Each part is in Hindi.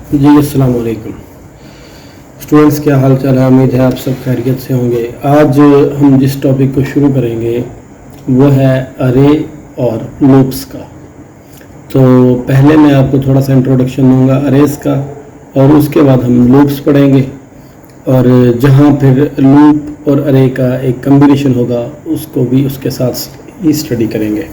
जी अस्सलाम वालेकुम स्टूडेंट्स, क्या हाल चाल है। उम्मीद है आप सब खैरियत से होंगे। आज हम जिस टॉपिक को शुरू करेंगे वो है अरे और लूप्स का। तो पहले मैं आपको थोड़ा सा इंट्रोडक्शन दूंगा अरेज का और उसके बाद हम लूप्स पढ़ेंगे और जहाँ फिर लूप और अरे का एक कम्बिनेशन होगा उसको भी उसके साथ ही स्टडी करेंगे।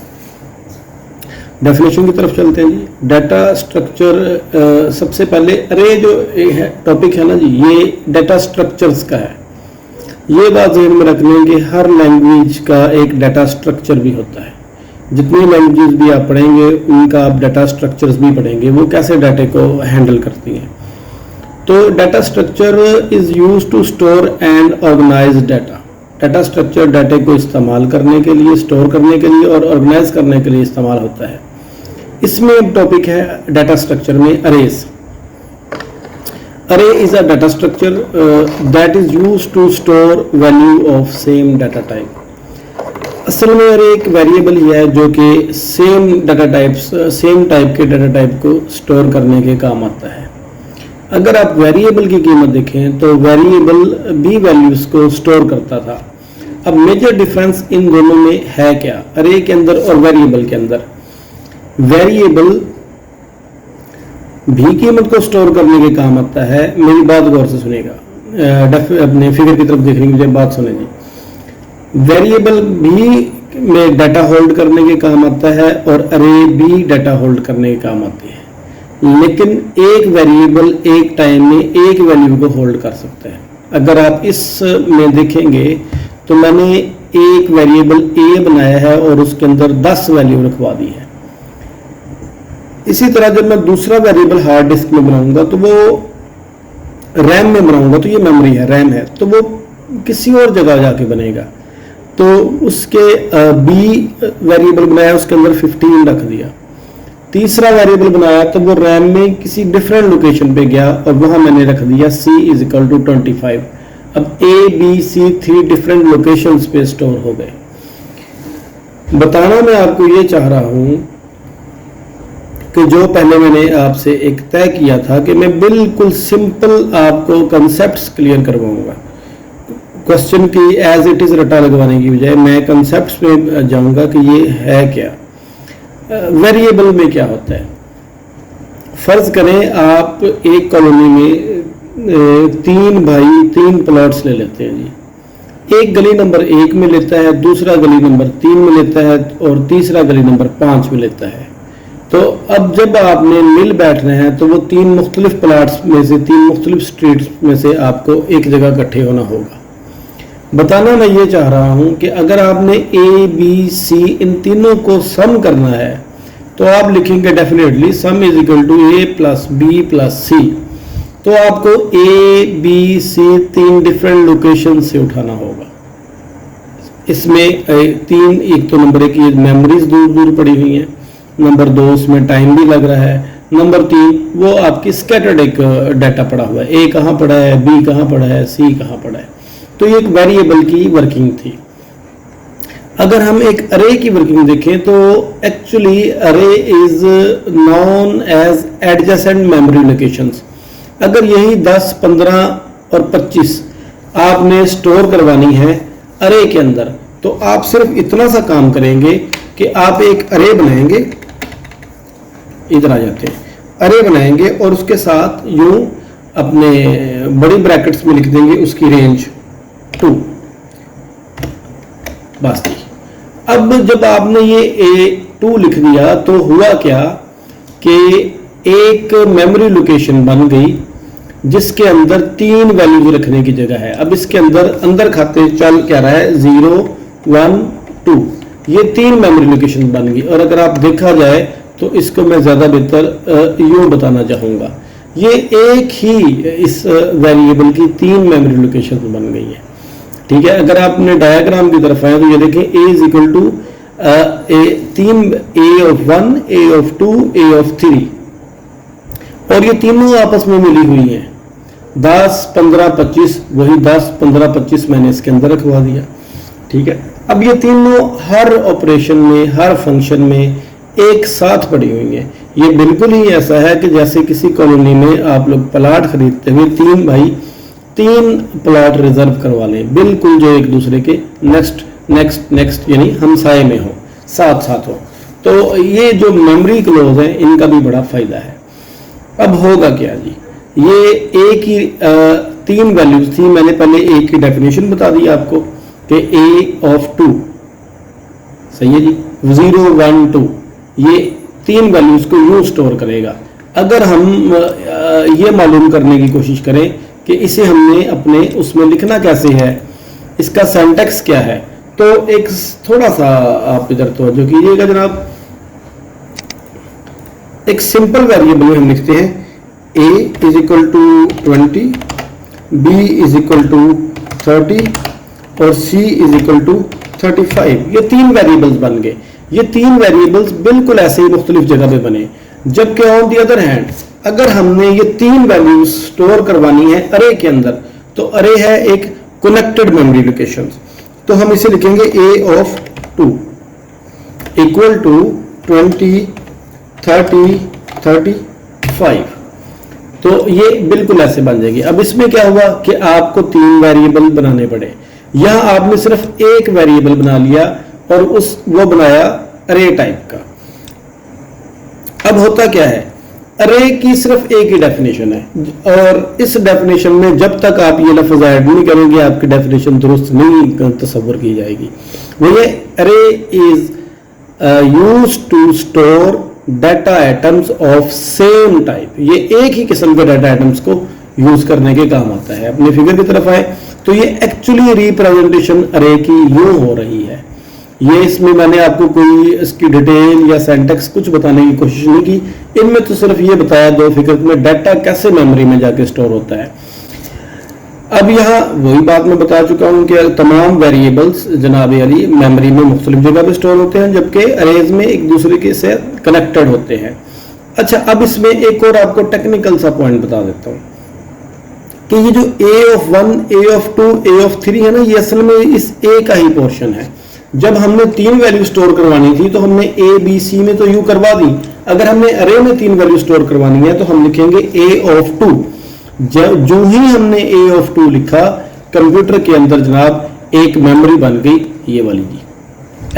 डेफिनेशन की तरफ चलते हैं जी। डाटा स्ट्रक्चर, सबसे पहले अरे जो है टॉपिक है ना जी, ये डाटा स्ट्रक्चर्स का है। ये बात ध्यान में रखनी है कि हर लैंग्वेज का एक डाटा स्ट्रक्चर भी होता है। जितनी लैंग्वेज भी आप पढ़ेंगे उनका आप डाटा स्ट्रक्चर्स भी पढ़ेंगे, वो कैसे डाटे को हैंडल करती हैं। तो data structure is use to store and organise data. Data structure डाटे को इस्तेमाल करने के लिए, स्टोर करने के लिए और ऑर्गेनाइज करने के लिए इस्तेमाल होता है। इसमें अब टॉपिक है डाटा स्ट्रक्चर में arrays. Array is a data structure that is used to store value of same data type. असल में अरे एक वेरिएबल ही है जो कि सेम टाइप के डाटा टाइप को स्टोर करने के काम आता है। अगर आप वेरिएबल की कीमत देखें तो वेरिएबल भी वैल्यूज को स्टोर करता था। अब मेजर डिफरेंस इन दोनों में है क्या, अरे के अंदर और वेरिएबल के अंदर। वेरिएबल भी कीमत को स्टोर करने के काम आता है। मेरी बात गौर से सुनेगा, अपने फिगर की तरफ देखने की बात सुने जी। वेरिएबल भी में डाटा होल्ड करने के काम आता है और अरे भी डाटा होल्ड करने के काम आते हैं, लेकिन एक वेरिएबल एक टाइम में एक वैल्यू को होल्ड कर सकता है। अगर आप इस में देखेंगे तो मैंने एक वेरिएबल ए बनाया है और उसके अंदर 10 वैल्यू रखवा दी है। इसी तरह जब मैं दूसरा वेरिएबल हार्ड डिस्क में बनाऊंगा तो वो रैम में बनाऊंगा, तो ये मेमोरी है, रैम है, तो वो किसी और जगह जाके बनेगा। तो उसके बी वेरिएबल बनाया, उसके अंदर 15 रख दिया। तीसरा वेरिएबल बनाया तो वो रैम में किसी डिफरेंट लोकेशन पे गया और वहां मैंने रख दिया c इज इक्वल टू 25। अब A B C 3 different locations पे स्टोर हो गए। बताना मैं आपको ये चाह रहा हूं कि जो पहले मैंने आपसे एक तय किया था कि मैं बिल्कुल सिंपल आपको कंसेप्ट्स क्लियर करवाऊंगा। क्वेश्चन की एज इट इज रटा लगवाने की बजाय मैं कंसेप्ट्स में जाऊंगा कि ये है क्या, वेरिएबल में क्या होता है। फर्ज करें आप एक कॉलोनी में 3 भाई 3 प्लॉट्स ले लेते हैं जी। एक गली नंबर 1 में लेता है, दूसरा गली नंबर 3 में लेता है और तीसरा गली नंबर 5 में लेता है। तो अब जब आपने मिल बैठना है तो वो 3 मुख्तलिफ प्लाट्स में से 3 मुख्तलिफ स्ट्रीट्स में से आपको एक जगह इकट्ठे होना होगा। बताना मैं ये चाह रहा हूं कि अगर आपने ए बी सी इन तीनों को सम करना है तो आप लिखेंगे definitely sum is equal to A plus B plus C. तो आपको A B C 3 different location से उठाना होगा। इसमें 3, एक तो नंबर 1 की मेमोरीज दूर दूर पड़ी हुई हैं, नंबर 2 उसमें टाइम भी लग रहा है, नंबर 3 वो आपकी स्कैटर्ड एक डाटा पड़ा हुआ है, ए कहाँ पड़ा है, बी कहाँ पड़ा है, सी कहाँ पड़ा है। तो ये एक वेरिएबल की वर्किंग थी। अगर हम एक अरे की वर्किंग देखें तो actually array is known as adjacent memory locations. अगर यही 10, 15 और 25 आपने स्टोर करवानी है अरे के अंदर तो आप सिर्फ इतना सा काम करेंगे कि आप एक अरे बनाएंगे, इधर आ जाते हैं, अरे बनाएंगे और उसके साथ यूं अपने बड़ी ब्रैकेट्स में लिख देंगे उसकी रेंज 2। बस थी। अब जब आपने ये A2 लिख दिया तो हुआ क्या कि एक मेमोरी लोकेशन बन गई जिसके अंदर 3 वैल्यूज रखने की जगह है। अब इसके अंदर खाते चल क्या रहा है 0, 1, 2, ये 3 मेमोरी लोकेशन बन गई। और अगर आप देखा जाए तो इसको मैं ज़्यादा बेहतर यूँ बताना चाहूँगा, ये एक ही इस वेरिएबल की 3 मेमोरी लोकेशन बन गई है। ठीक है, अगर आपने डायग्राम की तरफ आए तो ये देखें A is equal to 3 A of 1, A of 2, A of 3 और ये तीनों आपस में मिली हुई हैं। 10, 15, 25, वही 10, 15, 25 मैंने इसके अंदर रखवा दिया। ठीक है, अब ये तीनों हर ऑपरेशन में, हर फंक्शन में एक साथ पड़ी हुई हैं। ये बिल्कुल ही ऐसा है कि जैसे किसी कॉलोनी में आप लोग प्लाट खरीदते हुए 3 भाई 3 प्लाट रिजर्व करवा लें, बिल्कुल जो एक दूसरे के नेक्स्ट नेक्स्ट नेक्स्ट यानी हमसाए में हो, साथ साथ हो। तो ये जो मेमोरी क्लोज है इनका भी बड़ा फायदा है। अब होगा क्या जी, ये एक ही 3 वैल्यूज थी, मैंने पहले एक की डेफिनेशन बता दी आपको कि a ऑफ 2, सही है जी, 0 1 2, ये 3 वैल्यूज को यूं स्टोर करेगा। अगर हम ये मालूम करने की कोशिश करें कि इसे हमने अपने उसमें लिखना कैसे है, इसका सिंटैक्स क्या है, तो एक थोड़ा सा आप इधर तवज्जो कीजिएगा जनाब। एक सिंपल वेरिएबल में हम लिखते हैं a is equal to 20, b is equal to 30 और c इज इक्वल टू 35। ये 3 वेरिएबल्स बन गए। ये 3 वेरिएबल्स बिल्कुल ऐसे ही मुख्तलिफ जगह पे बने। जबकि ऑन दी अदर हैंड अगर हमने ये 3 वैल्यूज स्टोर करवानी है अरे के अंदर, तो अरे है एक कनेक्टेड मेमोरी लोकेशन, तो हम इसे लिखेंगे a ऑफ 2 इक्वल टू 20 30 35। तो ये बिल्कुल ऐसे बन जाएगी। अब इसमें क्या हुआ कि आपको 3 वेरिएबल बनाने पड़े, यहां आपने सिर्फ एक वेरिएबल बना लिया और वो बनाया अरे टाइप का। अब होता क्या है, अरे की सिर्फ एक ही डेफिनेशन है और इस डेफिनेशन में जब तक आप ये लफ्ज ऐड नहीं करेंगे आपकी डेफिनेशन दुरुस्त नहीं तस्वर की जाएगी। वो ये array is used to store data items of same type, ये एक ही किस्म के डाटा आइटम्स को यूज करने के काम आता है। अपने फिगर की तरफ आए तो ये एक्चुअली रिप्रेजेंटेशन अरे की यूं हो रही है। ये इसमें मैंने आपको कोई इसकी डिटेल या सिंटैक्स कुछ बताने की कोशिश नहीं की, इनमें तो सिर्फ ये बताया 2 फिगर में डाटा कैसे मेमोरी में जाके स्टोर होता है। अब यहाँ वही बात मैं बता चुका हूँ कि तमाम वेरिएबल्स जनाब अली मेमोरी में मुख्तलिफ जगह पे स्टोर होते हैं, जबकि अरेज में एक दूसरे के से कनेक्टेड होते हैं। अच्छा, अब इसमें एक और आपको टेक्निकल सा पॉइंट बता देता हूँ कि ये जो a of 1, a of 2, a of 3 है ना, ये असल में इस a का ही पोर्शन है। जब हमने 3 वैल्यू स्टोर करवानी थी तो हमने a b c में तो यू करवा दी। अगर हमने अरे में 3 वैल्यू स्टोर करवानी है तो हम लिखेंगे a ऑफ 2। जो ही हमने a ऑफ 2 लिखा, कंप्यूटर के अंदर जनाब एक मेमोरी बन गई, ये वाली जी,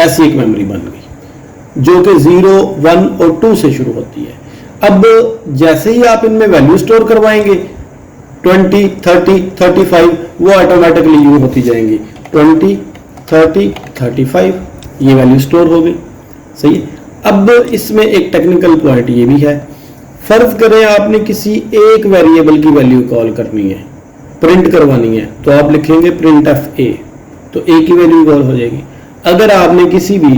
ऐसी एक मेमोरी बन गई जो कि 0 1 और 2 से शुरू होती है। अब जैसे ही आप इनमें वैल्यू स्टोर करवाएंगे 20 30 35, वो ऑटोमेटिकली यूं होती जाएंगी 20 30 35, ये वैल्यू स्टोर हो गई। सही है। अब इसमें एक टेक्निकल पॉइंट ये भी है, फर्ज करें आपने किसी एक वेरिएबल की वैल्यू कॉल करनी है, प्रिंट करवानी है, तो आप लिखेंगे प्रिंट एफ ए, तो ए की वैल्यू कॉल हो जाएगी। अगर आपने किसी भी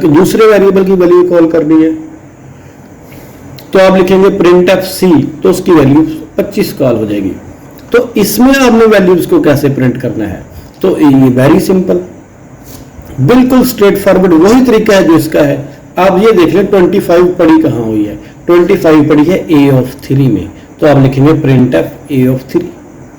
दूसरे वेरिएबल की वैल्यू कॉल करनी है तो आप लिखेंगे प्रिंट एफ सी, तो उसकी वैल्यू 25 कॉल हो जाएगी। तो इसमें आपने वैल्यूज को कैसे प्रिंट करना है, तो ये वेरी सिंपल, बिल्कुल स्ट्रेट फॉरवर्ड वही तरीका है जो इसका है। आप ये देख लें 25 पड़ी कहाँ हुई है, 25 पड़ी है a ऑफ 3 में, तो आप लिखेंगे प्रिंट एफ a ऑफ 3,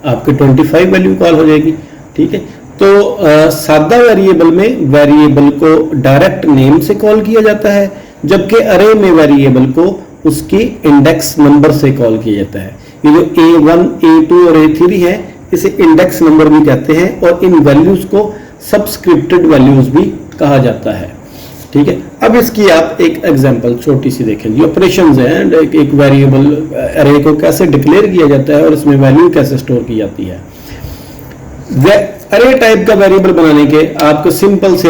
आपके 25 वैल्यू कॉल हो जाएगी। ठीक है। तो सादा वेरिएबल में वेरिएबल को डायरेक्ट नेम से कॉल किया जाता है, जबकि अरे में वेरिएबल को उसकी इंडेक्स नंबर से कॉल किया जाता है। ये जो a1 a2 और a3 है इसे इंडेक्स नंबर भी कहते हैं और इन वैल्यूज को सब्सक्रिप्टेड वैल्यूज भी कहा जाता है। ठीक है। अब इसकी आप एक एग्जांपल छोटी सी देखें जी, ऑपरेशंस हैं, एक वेरिएबल अरे को कैसे डिक्लेयर किया जाता है और इसमें वैल्यू कैसे स्टोर की जाती है। अरे टाइप का वेरिएबल बनाने के आपको सिंपल से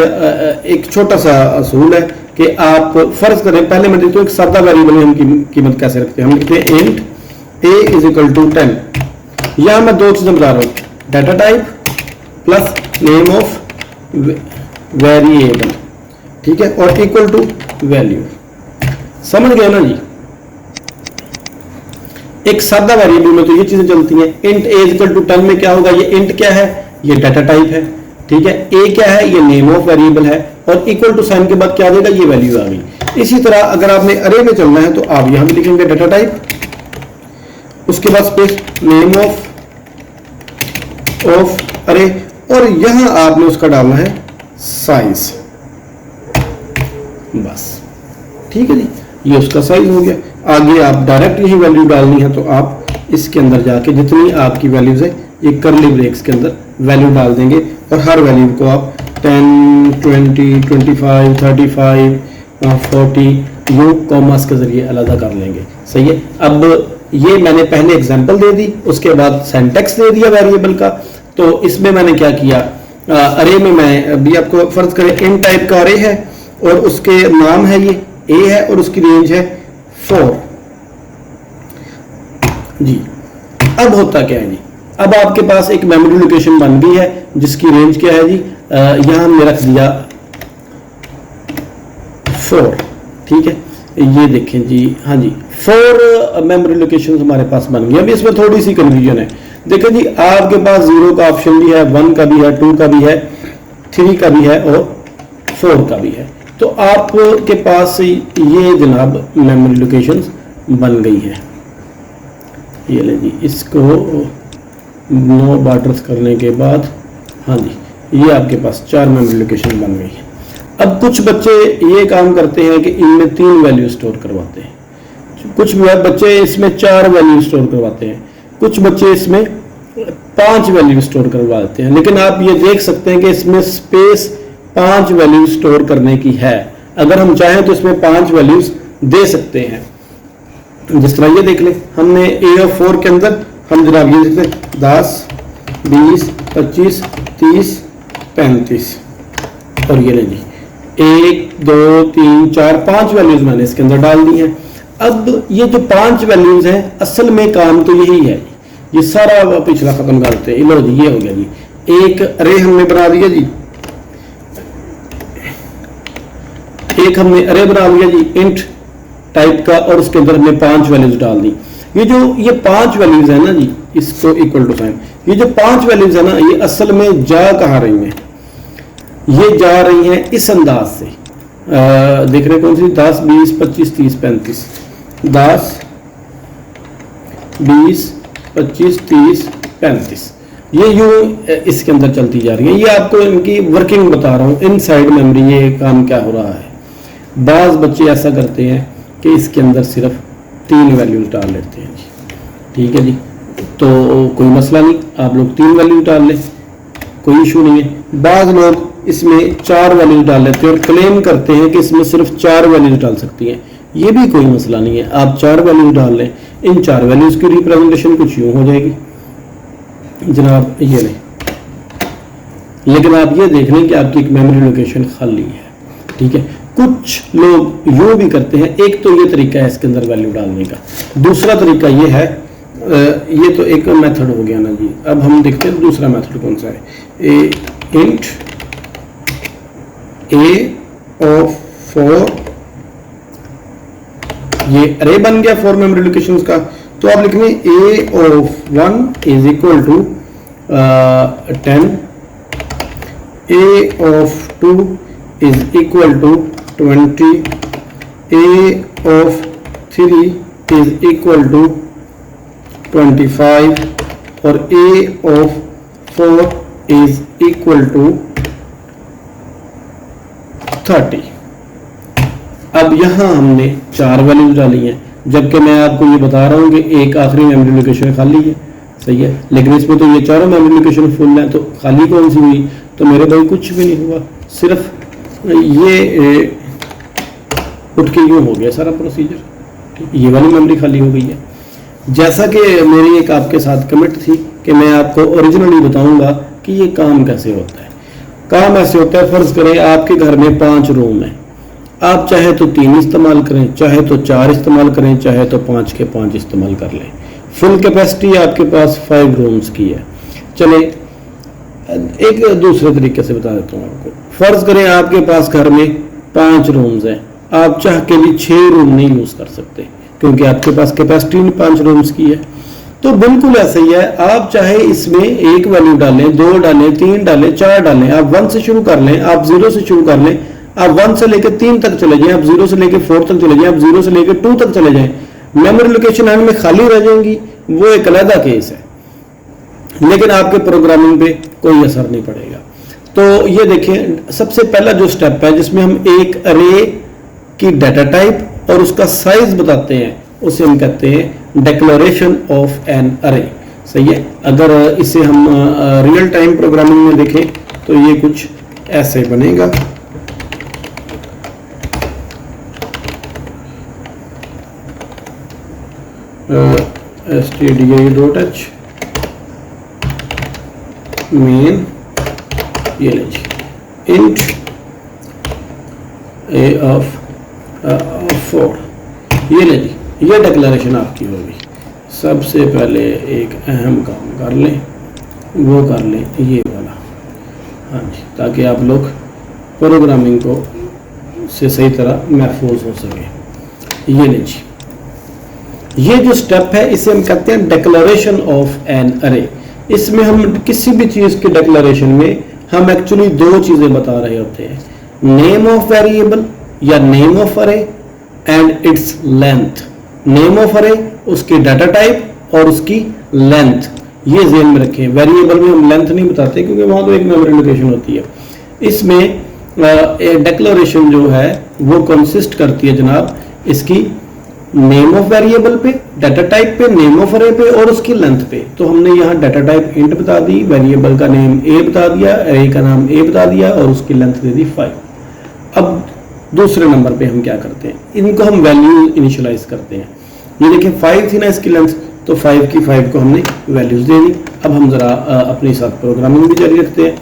एक छोटा सा असूल है कि आप फर्ज करें, पहले मैं देखता हूं एक सादा वेरिएबल में हम कीमत कैसे रखते हैं। हम लिखते हैं int a is equal to 10। यहां मैं 2 चीजें बता रहा हूं, data type plus name of variable, ठीक है, और इक्वल टू वैल्यू। समझ गए ना जी। एक सादा वेरिएबल में तो ये चीजें चलती हैं। Int a is equal to 10 में क्या होगा, ये इंट क्या है, ये डाटा टाइप है। ठीक है। a क्या है, ये नेम ऑफ वेरिएबल है, और इक्वल टू साइन के बाद क्या आ जाएगा, ये वैल्यू आ गई। इसी तरह अगर आपने अरे में चलना है तो आप यहां भी लिखेंगे डाटा टाइप, उसके बाद स्पेस नेम ऑफ अरे, और यहां आपने उसका डालना है साइज, बस। ठीक है जी। ये उसका साइज हो गया। आगे आप डायरेक्ट यही वैल्यू डालनी है तो आप इसके अंदर जाके जितनी आपकी वैल्यूज है ये करली ब्रेक्स के अंदर वैल्यू डाल देंगे और हर वैल्यू को आप 10, 20, 25, 35, 40 यूं कॉमास के जरिए अलग कर लेंगे। सही है। अब ये मैंने पहले एग्जांपल दे दी, उसके बाद सिंटैक्स दे दिया वेरिएबल का। तो इसमें मैंने क्या किया, अरे में मैं अभी आपको फर्ज करें इन टाइप का अरे है और उसके नाम है ये ए है और उसकी रेंज है 4 जी। अब होता क्या है जी, अब आपके पास एक मेमोरी लोकेशन बन गई है जिसकी रेंज क्या है जी, यहां हमने रख दिया 4। ठीक है, ये देखें जी, हाँ जी 4 मेमोरी लोकेशन हमारे पास बन गई। अभी इसमें थोड़ी सी कंफ्यूजन है। देखो जी, आपके पास 0 का ऑप्शन भी है, 1 का भी है, 2 का भी है, 3 का भी है और 4 का भी है। तो आपके पास ये जनाब मेमोरी लोकेशंस बन गई है। ये ले जी, इसको 9 बार्डर्स करने के बाद हाँ जी ये आपके पास 4 मेमोरी लोकेशन बन गई है। अब कुछ बच्चे ये काम करते हैं कि इनमें 3 वैल्यू स्टोर करवाते हैं, कुछ बच्चे इसमें 4 वैल्यू स्टोर करवाते हैं, कुछ बच्चे इसमें 5 वैल्यू स्टोर करवाते हैं। लेकिन आप ये देख सकते हैं कि इसमें स्पेस 5 वैल्यू स्टोर करने की है। अगर हम चाहें तो इसमें 5 वैल्यूज दे सकते हैं। जिस तरह ये देख ले, हमने A4 के अंदर हम जनाब ये देखते हैं 10, 20, 25, 30, 35 और ये ले जी 1, 2, 3, 4, 5 वैल्यूज मैंने इसके अंदर डाल दी हैं। अब ये जो 5 वैल्यूज हैं असल में काम तो यही है, ये सारा पिछला खत्म करते हैं। लो जी ये हो गया जी, एक अरे हमने बना दिया जी, एक हमने अरे बना लिया जी इंट टाइप का और उसके अंदर हमने 5 वैल्यूज डाल दी। ये 5 वैल्यूज है ना जी, इसको इक्वल टू साइन, ये जो 5 वैल्यूज है ना ये असल में जा कहाँ रही हैं, ये जा रही हैं इस अंदाज से। देख रहे कौन सी, 10, 20, 25, 30, 35, 10, 20, 25, 30, 35 ये यूं इसके अंदर चलती जा रही है। ये आपको इनकी वर्किंग बता रहा हूँ, इनसाइड मेमोरी ये काम क्या हो रहा है। बाज बच्चे ऐसा करते हैं कि इसके अंदर सिर्फ 3 वैल्यूज डाल लेते हैं जी। ठीक है जी, तो कोई मसला नहीं, आप लोग 3 वैल्यूज डाल लें, कोई इशू नहीं है। बाज लोग इसमें 4 वैल्यूज डाल लेते हैं और क्लेम करते हैं कि इसमें सिर्फ 4 वैल्यूज डाल सकती हैं। ये भी कोई मसला नहीं है, आप 4 वैल्यूज डाल लें। इन 4 वैल्यूज की रिप्रेजेंटेशन कुछ यूं हो जाएगी जनाब, ये नहीं, लेकिन आप ये देख लें कि आपकी एक मेमोरी लोकेशन खाली है। ठीक है, कुछ लोग यूं भी करते हैं। एक तो ये तरीका है इसके अंदर वैल्यू डालने का, दूसरा तरीका ये है, ये तो एक मेथड हो गया ना जी। अब हम देखते हैं दूसरा मेथड कौन सा है। इंट A of 4, ये अरे बन गया 4 मेमोरी लोकेशंस का। तो आप लिखेंगे A of 1 is equal to 10, A of 2 is equal to 20, A of 3 is equal to 25 और A of 4 is equal to 30। अब यहां हमने 4 वैल्यूज डाली हैं, जबकि मैं आपको ये बता रहा हूं कि एक आखिरी मेमोरी लोकेशन खाली है। सही है, लेकिन इसमें तो ये चारों मेमोरी लोकेशन फुल है, तो खाली कौन सी हुई, तो मेरे भाई कुछ भी नहीं हुआ, सिर्फ ये उठ के यूं हो गया सारा प्रोसीजर। ये वाली मेमोरी खाली हो गई है। जैसा कि मेरी एक आपके साथ कमिट थी कि मैं आपको ओरिजिनली बताऊंगा कि ये काम कैसे होता है। काम ऐसे होता है, फर्ज करें आपके घर में 5 रूम है, आप चाहे तो 3 इस्तेमाल करें, चाहे तो 4 इस्तेमाल करें, चाहे तो 5 के 5 इस्तेमाल कर लें। फुल कैपेसिटी आपके पास 5 रूम्स की है। चले एक दूसरे तरीके से बता देता हूँ आपको। फर्ज करें आपके पास घर में 5 रूम्स हैं, आप चाह के भी 6 रूम नहीं यूज कर सकते क्योंकि आपके पास कैपेसिटी 5 रूम्स की है। तो बिल्कुल ऐसा ही है, आप चाहे इसमें 1 वैल्यू डालें, 2 डालें, 3 डालें, 4 डालें, आप 1 से शुरू कर लें, आप 0 से शुरू कर लें, आप 1 से लेकर 3 तक चले जाएं, आप 0 से लेकर 4 तक चले जाएं, आप 0 से लेकर 2 तक चले जाएं, मेमोरी लोकेशन एंड में खाली रह जाएंगी, वो एक अलग केस है, लेकिन आपके प्रोग्रामिंग पे कोई असर नहीं पड़ेगा। तो ये देखें, सबसे पहला जो स्टेप है जिसमें हम एक अरे की डाटा टाइप और उसका साइज बताते हैं, उसे हम कहते हैं डिक्लेरेशन ऑफ एन अरे। सही है। अगर इसे हम रियल टाइम प्रोग्रामिंग में देखें तो ये कुछ ऐसे बनेगा। stdio.h मेन, ये लीजिए इंट ए ऑफ 4, ये लीजिए, ये डिक्लेरेशन आपकी होगी। सबसे पहले एक अहम काम कर लें, वो कर लें ये वाला, हाँ जी, ताकि आप लोग प्रोग्रामिंग को से सही तरह महफूज हो सके। ये लीजिए, ये जो स्टेप है इसे हम कहते हैं डिक्लेरेशन ऑफ एन अरे। इसमें हम किसी भी चीज़ के डिक्लेरेशन में हम एक्चुअली दो चीज़ें बता रहे होते हैं, नेम ऑफ वेरिएबल या नेम ऑफ अरे and its length. Name of अरे, उसकी डाटा टाइप और उसकी लेंथ, ये ज़हन में रखें। वेरिएबल में हम लेंथ नहीं बताते क्योंकि वहाँ तो एक मेमोरी लोकेशन होती है। इसमें डिक्लेरेशन जो है वो कंसिस्ट करती है जनाब इसकी नेम ऑफ वेरिएबल पे, डाटा टाइप पे, नेम ऑफ अरे पे और उसकी लेंथ पे। तो हमने यहाँ डाटा टाइप इंट बता दी, वेरिएबल का नेम ए बता दिया, अरे का नाम ए बता दिया और उसकी लेंथ दे दी 5। अब दूसरे नंबर पे हम क्या करते हैं, इनको हम वैल्यू इनिशियलाइज करते हैं। ये देखिए 5 थी ना इसकी लेंथ, तो 5 की 5 को हमने वैल्यूज दे दी। अब हम जरा अपने साथ प्रोग्रामिंग भी जारी रखते हैं।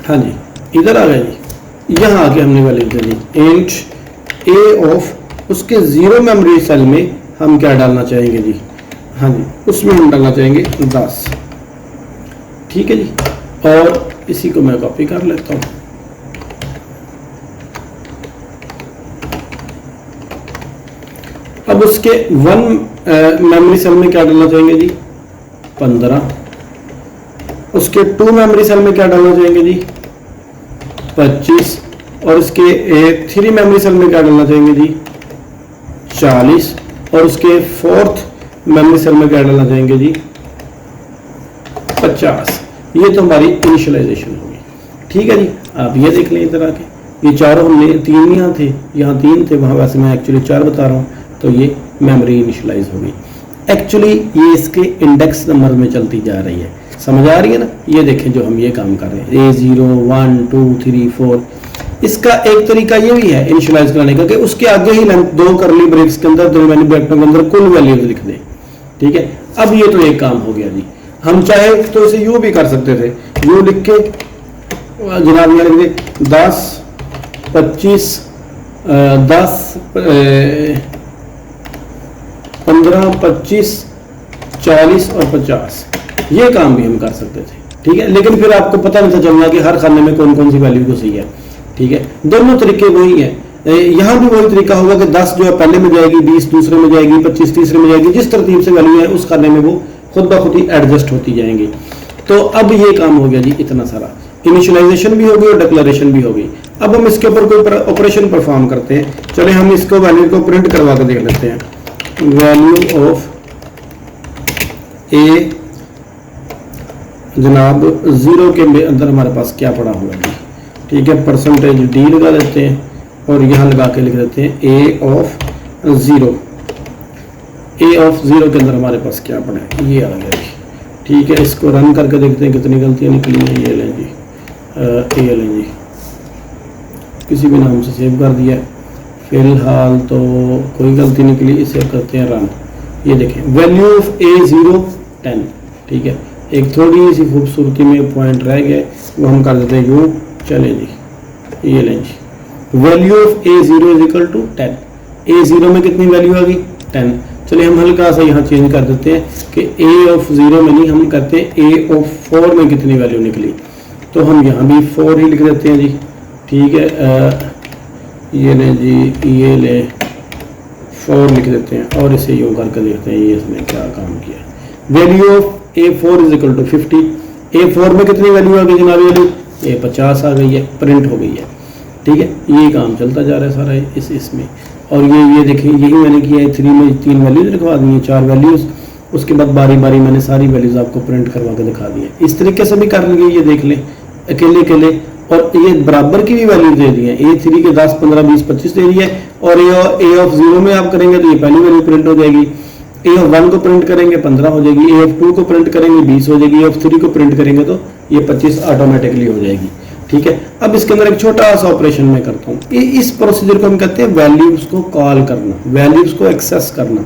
हाँ जी, इधर आ गए जी, यहाँ आके हमने values they the int A of, उसके 0 मेमोरी सेल में हम क्या डालना चाहेंगे जी, हाँ जी, उसमें हम डालना चाहेंगे 10। ठीक है जी, और इसी को मैं कॉपी कर लेता हूँ। अब उसके 1 मेमोरी सेल में क्या डालना चाहेंगे जी, 15। उसके 2 मेमोरी सेल में क्या डालना चाहेंगे जी, 25। और उसके 3 मेमोरी सेल में क्या डालना चाहेंगे जी, 40। और उसके 4th मेमोरी सेल में क्या डालना चाहेंगे जी, 50। ये तो हमारी इनिशियलाइजेशन होगी। ठीक है जी, आप ये देख लें इधर आके, ये चारों हमने 3 यहाँ थे, यहाँ 3 थे, वहाँ वैसे मैं एक्चुअली 4 बता रहा हूँ, तो ये मेमोरी इनिशियलाइज होगी। एक्चुअली ये इसके इंडेक्स नंबर में चलती जा रही है, समझ आ रही है ना। ये देखें जो हम ये काम कर रहे हैं, A0 1 2 3 4। इसका एक तरीका ये भी है इनिशियलाइज कराने का कि उसके आगे ही लेंथ 2 करली ब्रेक्स के अंदर, 2 मैनी ब्रैकेटों के अंदर कुल वैल्यूज लिख दें। ठीक है, अब ये तो एक काम हो गया जी। हम चाहे तो इसे यू भी कर सकते थे, यू लिख के जनाब यहाँ लिख दे 10 25 10 15 25 40 और 50, ये काम भी हम कर सकते थे। ठीक है, लेकिन फिर आपको पता नहीं था चलना कि हर खाने में कौन कौन सी वैल्यू घुसी है। ठीक है, दोनों तरीके वही है। यहाँ भी वही तरीका होगा कि 10 जो है पहले में जाएगी, 20 दूसरे में जाएगी, 25 तीसरे में जाएगी, जिस तरतीब से वैल्यू है उस खाने में वो खुद ब खुद ही एडजस्ट होती जाएंगी। तो अब ये काम हो गया जी, इतना सारा इनिशियलाइजेशन भी होगी और डिक्लेरेशन भी होगी। अब हम इसके ऊपर कोई ऑपरेशन परफॉर्म करते हैं। चले हम इसको वैल्यू को प्रिंट करवा कर देख लेते हैं। वैल्यू ऑफ ए जनाब 0 के अंदर हमारे पास क्या पड़ा हुआ है। ठीक है, परसेंटेज डी लगा देते हैं और यहाँ लगा के लिख देते हैं ए ऑफ 0। ए ऑफ 0 के अंदर हमारे पास क्या पड़ा है, ये आ गया जी। ठीक है, इसको रन करके देखते हैं कितनी गलतियाँ निकली हैं। ये लें जी, ये लें जी, किसी भी नाम से सेव कर दिया। फिलहाल तो कोई गलती निकली, इसे करते हैं रन। ये देखें वैल्यू ऑफ A0 10। ठीक है, एक थोड़ी सी खूबसूरती में पॉइंट रह गया, वो हम कर देते हैं यूँ। चले जी, ये लें जी, value of A0 is equal to 10। A0 में कितनी वैल्यू आ गई, 10। चलिए हम हल्का सा यहाँ चेंज कर देते हैं कि A ऑफ 0 में नहीं, हम करते हैं A ऑफ 4 में कितनी वैल्यू निकली। तो हम यहाँ भी 4 ही लिख देते हैं जी। ठीक है, ये लें जी, ये ले 4 लिख देते हैं और इसे यूँ करके देखते हैं ये इसने क्या काम किया। Value of A4 is equal to 50। A4 में कितनी वैल्यू आ गई जनाब, वैल्यू ये 50 आ गई है, प्रिंट हो गई है। ठीक है, ये काम चलता जा रहा है सारा इसमें। और ये देखें, यही मैंने किया है। 3 में 3 वैल्यूज लिखवा दी हैं, 4 वैल्यूज। उसके बाद बारी बारी मैंने सारी वैल्यूज आपको प्रिंट करवा के दिखा दी है। इस तरीके से भी कर लेंगे, ये देख लें अकेले अकेले और ये बराबर की भी वैल्यू दे दी है, A3 के 10, 15, 20, 25 दे दी है, और A ऑफ 0 में आप करेंगे तो ये पहली वैल्यू प्रिंट हो जाएगी, A ऑफ 1 को प्रिंट करेंगे 15 हो जाएगी, A ऑफ 2 को प्रिंट करेंगे 20 हो जाएगी, A ऑफ 3 को प्रिंट करेंगे तो ये 25 ऑटोमेटिकली हो जाएगी। ठीक है, अब इसके अंदर एक छोटा सा ऑपरेशन मैं करता हूँ। इस प्रोसीजर को हम कहते हैं वैल्यूज को कॉल करना, वैल्यूज को एक्सेस करना।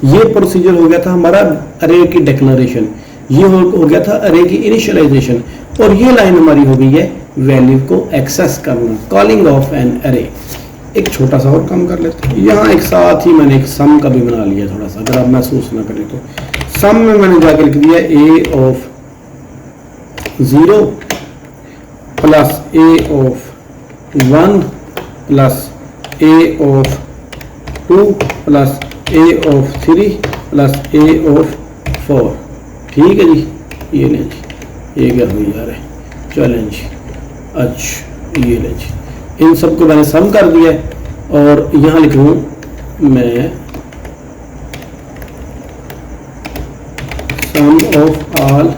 ये प्रोसीजर हो गया था हमारा अरे की डिक्लेरेशन, ये हो गया था अरे की इनिशियलाइजेशन, और ये लाइन हमारी हो गई है वैल्यू को एक्सेस करना, कॉलिंग ऑफ एन अरे। एक छोटा सा और काम कर लेते हैं, यहाँ एक साथ ही मैंने एक सम का भी बना लिया थोड़ा सा, अगर आप महसूस ना करें तो। सम में मैंने जाके लिख दिया A of 0 plus A of 1 plus A of 2 plus A of 3 plus A of 4। ठीक है जी, ये लें जी, ये क्या हुई जा रहा है, चलें जी। अच्छा ये लें जी, इन सबको मैंने सम कर दिया है, और यहाँ लिख लूँ मैं सम ऑफ ऑल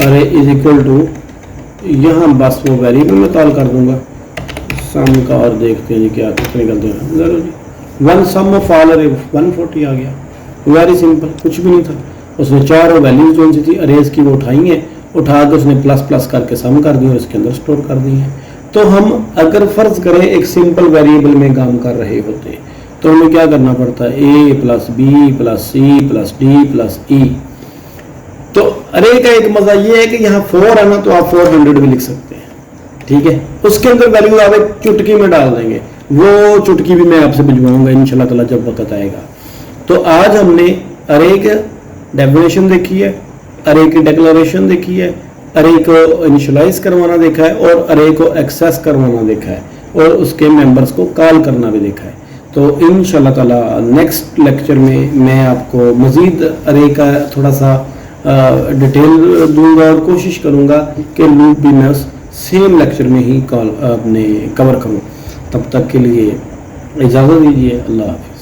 अरे इज इक्वल टू, यहाँ बस वो वेरिएबल में कॉल कर दूंगा सम का, और देखते हैं जी क्या निकलते हैं। जरूर जी, वन सम ऑफ ऑल अरे 140 आ गया, वेरी सिंपल, कुछ भी नहीं था। उसने चारों वैल्यूज जो सी थी अरेज की वो उठाई हैं, उठा के उसने प्लस प्लस करके सम कर दी और इसके अंदर स्टोर कर दी है। तो हम अगर फर्ज करें एक सिंपल वेरिएबल में काम कर रहे होते तो हमें क्या करना पड़ता है, A plus B plus C plus D plus E. तो अरे का एक मजा ये है कि यहाँ 4 है ना, तो आप 400 भी लिख सकते हैं। ठीक है, उसके अंदर वैल्यू आप एक चुटकी में डाल देंगे, वो चुटकी भी मैं आपसे भिजवाऊंगा इंशाल्लाह ताला जब वक्त आएगा। तो आज हमने अरे के डेफिनेशन देखी है, अरे की डिक्लेरेशन देखी है, अरे को इनिशियलाइज करवाना देखा है, और अरे को एक्सेस करवाना देखा है, और उसके मेंबर्स को कॉल करना भी देखा है। तो इंशाल्लाह ताला नेक्स्ट लेक्चर में मैं आपको मजीद अरे का थोड़ा सा डिटेल दूंगा, और कोशिश करूंगा कि लूप भी मैं सेम लेक्चर में ही अपने कवर करूं। तब तक के लिए इजाज़त दीजिए, अल्लाह हाफ़िज़।